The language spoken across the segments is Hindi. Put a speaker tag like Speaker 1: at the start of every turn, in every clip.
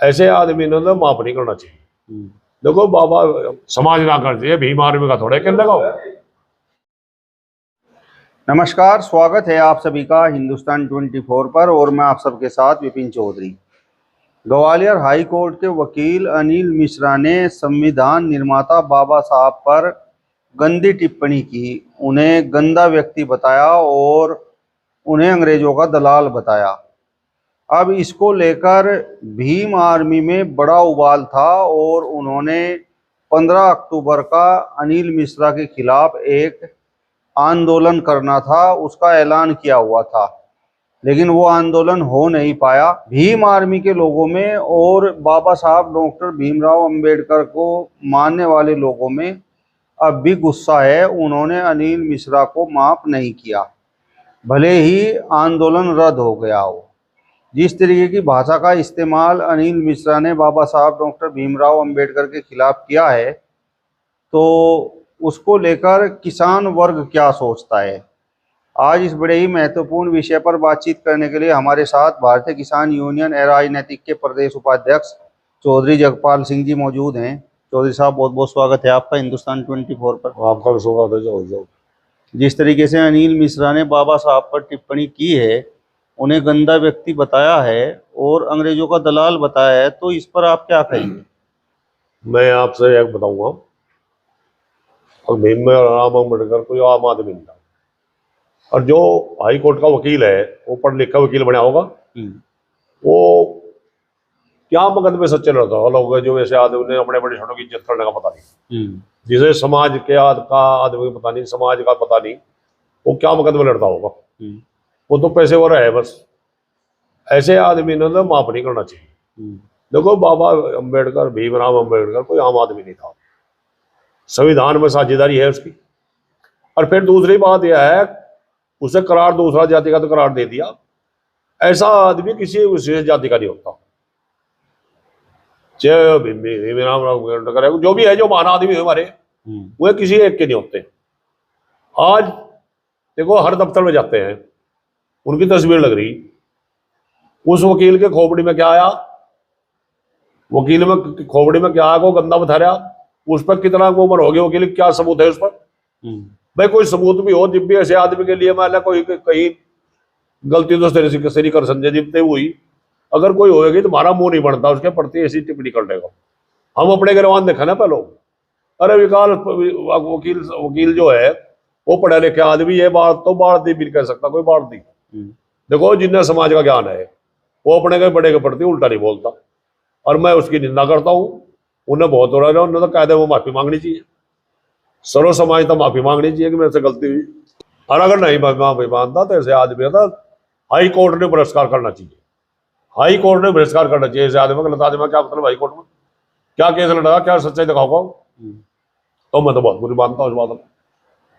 Speaker 1: ऐसे आदमी ने तो माफ नहीं करना चाहिए। देखो बाबा समाज ना कर चाहिए, भीम आर्मी का थोड़े कर लगाओ।
Speaker 2: नमस्कार, स्वागत है आप सभी का हिंदुस्तान 24 पर और मैं आप सबके साथ विपिन चौधरी। ग्वालियर हाई कोर्ट के वकील अनिल मिश्रा ने संविधान निर्माता बाबा साहब पर गंदी टिप्पणी की, उन्हें गंदा व्यक्ति बताया और उन्हें अंग्रेजों का दलाल बताया। अब इसको लेकर भीम आर्मी में बड़ा उबाल था और उन्होंने 15 अक्टूबर का अनिल मिश्रा के खिलाफ एक आंदोलन करना था, उसका ऐलान किया हुआ था, लेकिन वो आंदोलन हो नहीं पाया। भीम आर्मी के लोगों में और बाबा साहब डॉक्टर भीमराव अंबेडकर को मानने वाले लोगों में अब भी गुस्सा है। उन्होंने अनिल मिश्रा को माफ नहीं किया, भले ही आंदोलन रद्द हो गया हो। जिस तरीके की भाषा का इस्तेमाल अनिल मिश्रा ने बाबा साहब डॉक्टर भीमराव अंबेडकर के खिलाफ किया है, तो उसको लेकर किसान वर्ग क्या सोचता है। आज इस बड़े ही महत्वपूर्ण विषय पर बातचीत करने के लिए हमारे साथ भारतीय किसान यूनियन राजनीतिक के प्रदेश उपाध्यक्ष चौधरी जगपाल सिंह जी मौजूद हैं। चौधरी साहब, बहुत बहुत स्वागत है आपका हिंदुस्तान 24 पर।
Speaker 1: आपका स्वागत है। जाओ।
Speaker 2: जिस तरीके से अनिल मिश्रा ने बाबा साहब पर टिप्पणी की है, उन्हें गंदा व्यक्ति बताया है और अंग्रेजों का दलाल बताया है, तो इस पर आप क्या कहेंगे?
Speaker 1: मैं आपसे एक बताऊंगा, और भीमराव अम्बेडकर कोई आम आदमी नहीं था, और जो हाई कोर्ट का वकील है वो पढ़ लिखा वकील बना होगा। वो क्या मुकदमे सच्चे लड़ता होगा लोग, जो वैसे आदमी ने अपने बड़े छोटों की इज्जत करने का पता नहीं, जिसे समाज के आदमी का पता नहीं, समाज का पता नहीं, वो क्या मुकदमे लड़ता होगा। वो तो पैसे वाला है बस। ऐसे आदमी ने तो माफ नहीं करना चाहिए। देखो बाबा अम्बेडकर, भीमराव अम्बेडकर कोई आम आदमी नहीं था, संविधान में साझेदारी है उसकी। और फिर दूसरी बात यह है, उसे करार दूसरा जाति का तो करार दे दिया। ऐसा आदमी किसी विशेष जाति का नहीं होता, चाहे भीमराव अम्बेडकर है, जो भी है, जो महान आदमी है हमारे, वो किसी एक के नहीं होते। आज देखो हर दफ्तर में जाते हैं, उनकी तस्वीर लग रही, उस वकील के खोपड़ी में क्या आया, वकील में खोपड़ी में क्या आया, को गंदा बता रहा, उस पर कितना उम्र हो गई वकील, क्या सबूत है उस पर? भाई कोई सबूत भी हो, जब भी ऐसे आदमी के लिए मान ला कोई कहीं गलती तो सही कर समझे जितने हुई, अगर कोई होएगी तो हमारा मुंह नहीं बनता उसके प्रति ऐसी टिप्पणी करने को। हम अपने गिरवान देखा ना पहले, अरे विकाल वकील जो है वो पढ़ा लिखा आदमी, ये बात तो बात नहीं भी कह सकता कोई बात नहीं। देखो जिन्हें समाज का ज्ञान है वो अपने के बड़े के प्रति उल्टा नहीं बोलता, और मैं उसकी निंदा करता हूँ। उन्हें बहुत हो रहा है, उन्हें तो कायदे वो माफी मांगनी चाहिए, सर्व समाज तो माफी मांगनी चाहिए कि मेरे से गलती हुई। और अगर नहीं माफी मांगता तो ऐसे आदमी का हाई कोर्ट ने बहिष्कार करना चाहिए। हाई कोर्ट ने बहिष्कार करना चाहिए ऐसे आदमी, गलत आदमी। क्या मतलब हाई कोर्ट में क्या केस लड़ा, क्या सच्चाई दिखाओगा? तो मैं तो बहुत बुरी मानता हूँ इस बात में।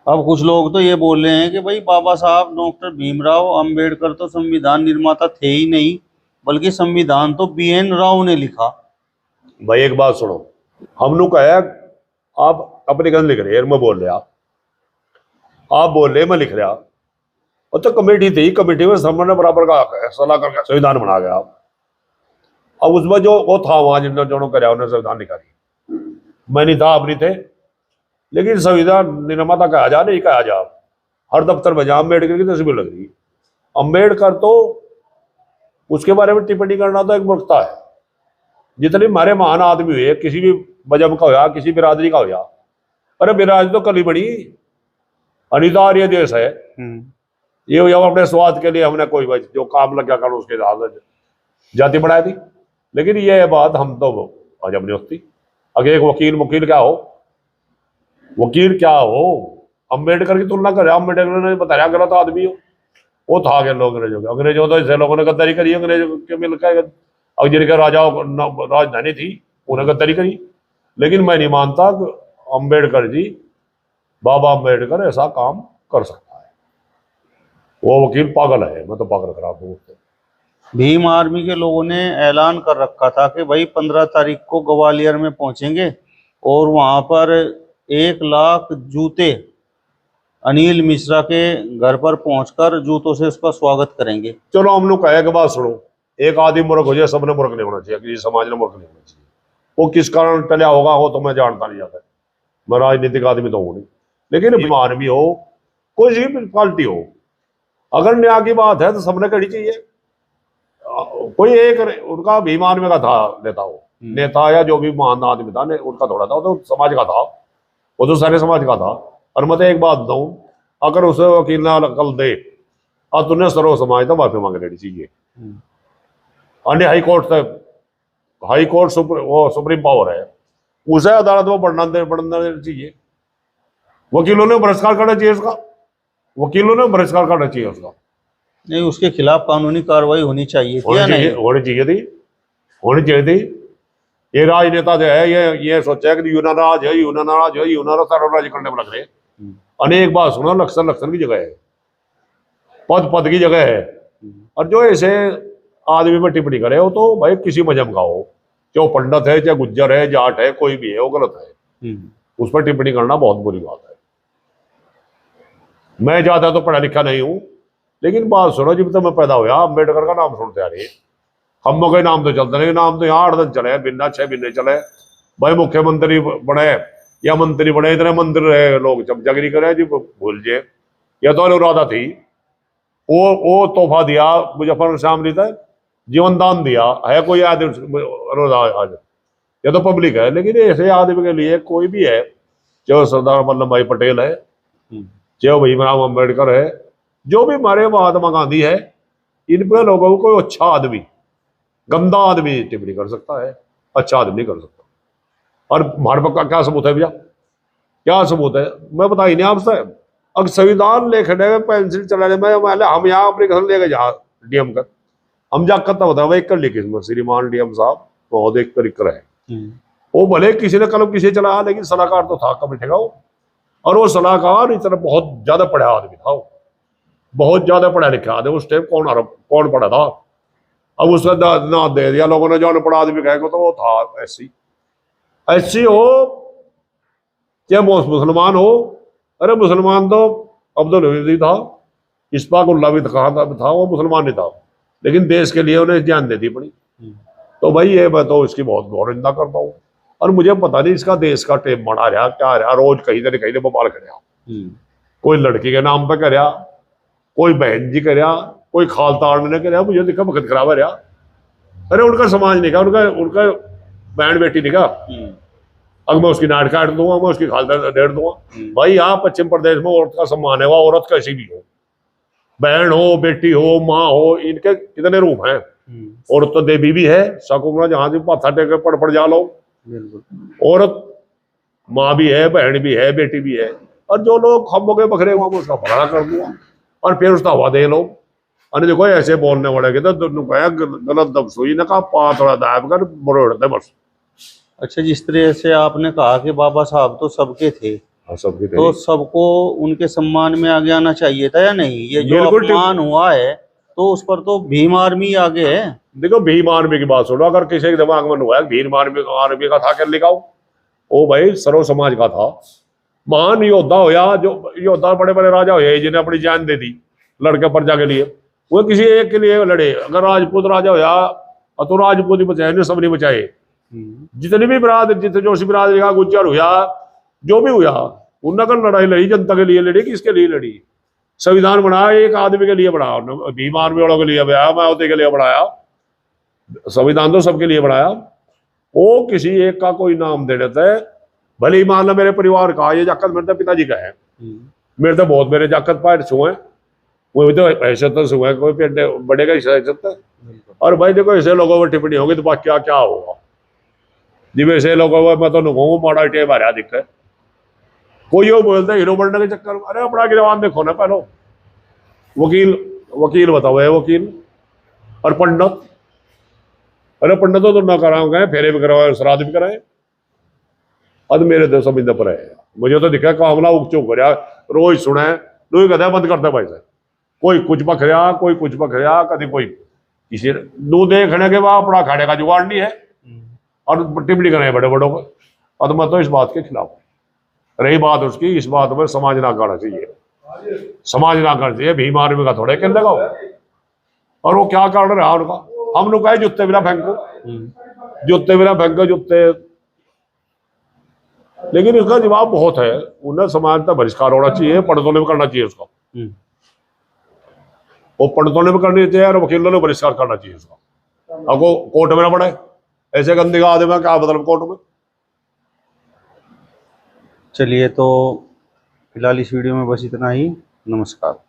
Speaker 2: अब कुछ लोग तो ये बोल रहे हैं कि भाई बाबा साहब डॉक्टर भीमराव अंबेडकर तो संविधान निर्माता थे ही नहीं, बल्कि संविधान तो BN राव ने लिखा।
Speaker 1: भाई एक बात सुनो, हमने कहा आप अपनी गंद लिख रहे हैं, मैं बोल रहे आप बोल रहे मैं लिख रहा, और तो कमेटी थी, कमेटी में सबने बराबर का सलाह करके संविधान बना गया। अब उसमें जो वो था वहां जिन्होंने जो कराया उन्होंने संविधान निकाली, मैं नहीं था, आप नहीं थे, लेकिन संविधान निर्माता कहा जा, नहीं कहा जा। हर दफ्तर में जहां अम्बेडकर की तस्वीर लग रही, अम्बेडकर तो उसके बारे में टिप्पणी करना तो एक मूर्खता है। जितने हमारे महान आदमी हुए, किसी भी मजहब का हुआ, किसी बिरादरी का हुआ, अरे बिरादरी तो कली बड़ी अनिता आर्य देश है, ये हम अपने स्वाद के लिए हमने कोई जो काम लग गया कर उसके जाति बढ़ाई थी। लेकिन ये बात हम तो हजम नहीं होती। अगर एक वकील क्या हो, वकील क्या हो, अम्बेडकर की तुलना करे, अम्बेडकर ने बताया गलत आदमी हो, वो था के लोग अंग्रेजों तो ऐसे लोगों ने गद्दारी करी, अंग्रेजों के मिलकर जिनके राजधानी थी उन्हें गद्दारी करी। लेकिन मैं नहीं मानता कि अम्बेडकर जी, बाबा अम्बेडकर ऐसा काम कर सकता है। वो वकील पागल है, मैं तो पागल खराब हूँ।
Speaker 2: भीम आर्मी के लोगों ने ऐलान कर रखा था कि भाई 15 तारीख को ग्वालियर में पहुंचेंगे और वहां पर 1 लाख जूते अनिल मिश्रा के घर पर पहुंचकर जूतों से उसका स्वागत करेंगे।
Speaker 1: चलो हम लोग कहे कि बात सुनो, एक आदमी मूर्ख हो जाए, सबने मूर्ख नहीं होना चाहिए, किसी समाज ने मूर्ख नहीं होना चाहिए। वो किस कारण टलिया होगा वो तो मैं जानता नहीं जाता, मैं राजनीतिक आदमी तो हूँ नहीं, लेकिन बीमार भी हो, कोई सी भी पार्टी हो, अगर न्याय की बात है तो सबने करनी चाहिए। कोई एक उनका भीमान में का था नेता, हो नेता या जो भी महान आदमी था उनका थोड़ा था, वो तो समाज का था, वो तो सारे समाज का था। और मैं तो एक बात बताऊं, अगर उसे वकील ना कल दे और तुमने सर्व समाज तो माफी मांग लेनी चाहिए। अन्य हाई कोर्ट तक, हाई कोर्ट वो सुप्रीम पावर है, उसे अदालत में बढ़ना देना चाहिए। वकीलों ने बहिष्कार करना चाहिए उसका, वकीलों ने बहिष्कार करना चाहिए उसका।
Speaker 2: नहीं, उसके खिलाफ कानूनी कार्रवाई होनी चाहिए थी या नहीं?
Speaker 1: होनी चाहिए थी, होनी चाहिए थी। ये राजनेता जो है ये सोचा कि यूना राज है, यूना नाराज है, यूना राज करने में लग रहे। अनेक बात सुनो, लक्षण की जगह है, पद की जगह है। और जो ऐसे आदमी पर टिप्पणी करे वो तो भाई किसी मजहब का हो, चाहे पंडित है, चाहे गुज्जर है, जाट है, कोई भी है, वो गलत है। उस पर टिप्पणी करना बहुत बुरी बात है। मैं ज्यादा तो पढ़ा लिखा नहीं हूं, लेकिन बात सुनो, जब तक मैं पैदा हुआ अम्बेडकर का नाम सुनते आ रही है, हम के नाम तो चलते नहीं, नाम तो यहाँ 8 दिन चले, बिना 6 महीने चले। भाई मुख्यमंत्री बने या मंत्री बने, इतने मंदिर रहे लोग जब जगरी करे जी भूल जाए। यह तो अनुराधा थी, वो तोहफा दिया मुजफ्फर शामली था, जीवन दान दिया है, कोई आदमी आज ये तो पब्लिक है। लेकिन ऐसे आदमी के लिए कोई भी है, चाहे सरदार वल्लभ भाई पटेल है, चाहे भीमराव अम्बेडकर है, जो भी हमारे महात्मा गांधी है, इन पे लोगों को कोई अच्छा आदमी, गंदा आदमी टिप्पणी कर सकता है, अच्छा आदमी नहीं कर सकता। और हमारे पास क्या सबूत है भैया, क्या सबूत है? मैं बता ही नहीं आपसे। अब संविधान लिखने में, पेंसिल चलाने में, हम यहाँ अपने घर लेके जा डीएम का, हम जाकर तब बताओ एक कर लिखी श्रीमान डीएम साहब बहुत एक तरीका है। वो भले किसी ने कलम किसी चलाया, लेकिन सलाहकार तो था कमेटी का वो। और वो सलाहकार इतना बहुत ज्यादा पढ़ा आदमी था, वो बहुत ज्यादा पढ़ा लिखा आदमी। उस टाइम कौन पढ़ा था? अब उसका ना दे दिया लोगों ने, जो अनपढ़ आदमी कहेगा तो वो था ऐसी हो, चाहे मुसलमान हो। अरे मुसलमान तो अब्दुल हमीद था, इस्पाक उल्ला भी था, वो मुसलमान नहीं था, लेकिन देश के लिए उन्हें जान देती पड़ी। तो भाई ये मैं तो इसकी बहुत गौर निंदा करता हूँ। और मुझे पता नहीं इसका देश का टेम बढ़ा रहा क्या रहा, रोज कहीं ना बवाल कर, कोई लड़की के नाम पे कर, कोई बहन जी कर, कोई खालताड़ ने कर, मुझे दिखा वक्त खराब रहा। अरे उनका समाज नहीं का, उनका बहन बेटी नहीं का, अगर मैं उसकी नाट काट दूंगा, मैं उसकी खालता डेढ़ दूंगा। भाई यहाँ पश्चिम प्रदेश में औरत का सम्मान है, वह औरत कैसी भी हो, बहन हो, बेटी हो, माँ हो, इनके कितने रूप हैं। औरत तो देवी भी है, सकुमरा जहां से पाथा टेके पड़ जा लो, औरत माँ भी है, बहन भी है, बेटी भी है। और जो लोग खम्बों के बकरे हुआ, उसका फलाना कर दूंगा और फिर उसका हवा दे लो। अरे देखो ऐसे बोलने वाले के तो गलत दबसुई ने कहा पा थोड़ा दाब कर बड़े बस।
Speaker 2: अच्छा, जिस तरह से आपने कहा कि बाबा साहब तो सबके थे,
Speaker 1: सबके थे,
Speaker 2: तो सबको उनके सम्मान में आगे आना चाहिए था या नहीं? ये जो अपमान हुआ है तो उस पर तो भीम आर्मी आगे है।
Speaker 1: देखो भीम आर्मी की बात सुनो, अगर किसी के दिमाग में हुआ है भीम आर्मी का था, क्या लिखाओ? ओ भाई सर्व समाज का था, महान योद्धा होया, जो योद्धा बड़े बड़े राजा हुए जिन्हें अपनी जान दे दी लड़के प्रजा के लिए, वो किसी एक के लिए लड़े। अगर राजपूत राजा होया तो राजपूत ही बचाए, सब नहीं बचाए। जितनी भी बिरादरी, जितने जोशी बिरादरी का गुज्जर हुआ, जो भी हुआ, उनका लड़ाई लड़ी, जनता के लिए लड़ी, किसके लिए लड़ी? संविधान बनाया एक आदमी के लिए बनाया, भीम आर्मी वालों के लिए बनाया, माओवादी के लिए बनाया, संविधान तो सबके लिए बनाया। वो किसी एक का कोई नाम दे देता है, भले ही मान लो मेरे परिवार का, ये जाकत मेरे तो पिताजी का है, मेरे तो बहुत मेरे जाकत पाए छुए, वो भी तो ऐसे तो छुए, कोई पेटे बड़े का हिस्सा है। और भाई देखो ऐसे लोगों पर टिप्पणी होगी तो क्या क्या होगा जी? वैसे लोगों को मैं तो नुकूँ माड़ा टेम आ रहा दिक्कत। कोई वो बोलता है हीरो बनने के चक्कर में, अरे अपना गिरवान देखो ना पहलो। वकील बताओ है वकील और पंडित, अरे पंडितों तो ना कराओगे, फेरे भी करवाए, श्राद्ध भी कराए। अब मेरे तो समझ पर है, मुझे तो दिखा कामला उग चुक रहा, रोज सुना है, लोग कहते हैं बंद करते भाई साहब, कोई कुछ बखरिया, कोई कुछ बखरिया, कभी कोई किसी दूध देखने के बाद अपना खाने का जुगाड़ नहीं है और टिप्पणी करें बड़े बड़ों को। और मैं तो इस बात के खिलाफ। रही बात उसकी, इस बात में समाज ना करना चाहिए, समाज ना करना चाहिए। भीम आर्मी का थोड़े कहने लगा, और वो क्या कारण रहा उनका, हमने कहा जुत्ते बिना फेंको, जुत्ते बिना फेंको जुत्ते। लेकिन इसका जवाब बहुत है, उन्हें समानता बहिष्कार होना चाहिए, पंडितों ने भी करना चाहिए उसको, वो पंडितों ने भी करनी चाहिए और वकीलों ने बहिष्कार करना चाहिए उसका। आपको कोर्ट में ना पड़े ऐसे गंदे का आदमी, क्या मतलब कोर्ट में।
Speaker 2: चलिए, तो फिलहाल इस वीडियो में बस इतना ही। नमस्कार।